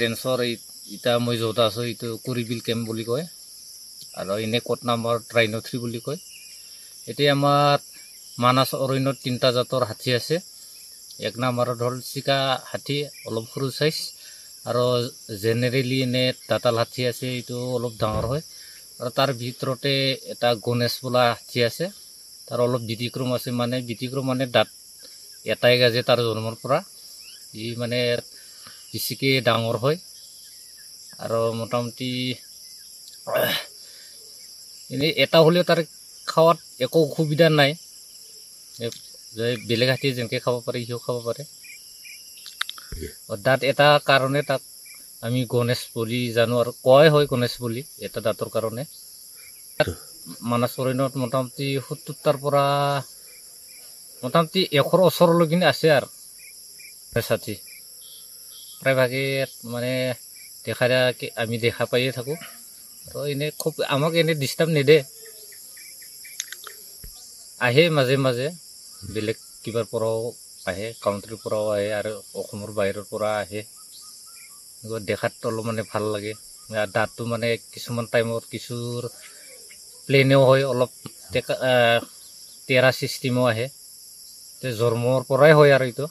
ৰেঞ্চৰ এতিয়া মই য'ত আছোঁ এইটো কুৰিবিল কেম্প বুলি কয় আৰু এনে কোড নাম্বাৰ ৰাইনো 3 বুলি কয়। এতিয়া আমাৰ মানাস অৰণ্যত 3টা জাতৰ হাতী আছে। এক নম্বৰত হ'ল চিকা হাতী, অলপ সৰু চাইজ, আৰু জেনেৰেলি এনে দাঁতাল হাতী আছে, এইটো অলপ ডাঙৰ হয়। আৰু তাৰ ভিতৰতে এটা গণেশ বোলা হাতী আছে, তাৰ অলপ ব্যতিক্ৰম আছে, মানে ব্যতিক্ৰম মানে দাঁত এটাই গাজে তাৰ জন্মৰ পৰা, ই মানে বেছিকৈ ডাঙৰ হয়। আৰু মোটামুটি এনেই এটা হ'লেও তাৰ খাৱাত একো অসুবিধা নাই, বেলেগ হাতী যেনেকৈ খাব পাৰে সিও খাব পাৰে। দাঁত এটা কাৰণে তাক আমি গণেশ বুলি জানো, আৰু কয় হয় গণেশ বুলি এটা দাঁতৰ কাৰণে। মানাস অৰণ্যত মোটামুটি 70টাৰ পৰা মোটামুটি 100ৰ ওচৰলৈকে আছে আৰু গণেশ হাতী। প্ৰায়ভাগে মানে আমি দেখা পায়ে থাকোঁ, আৰু এনে খুব আমাক এনে ডিষ্টাৰ্ব নিদিয়ে। আহে মাজে মাজে বেলেগ কিবাৰ পৰাও আহে, কাউণ্ট্ৰিৰ পৰাও আহে, আৰু অসমৰ বাহিৰৰ পৰা আহে। দেখাত অলপ মানে ভাল লাগে। দাঁতটো মানে কিছুমান টাইমত কিছুৰ প্লেনেও হয়, অলপ তেৰা চিষ্টেমো আহে, জন্মৰ পৰাই হয় আৰু এইটো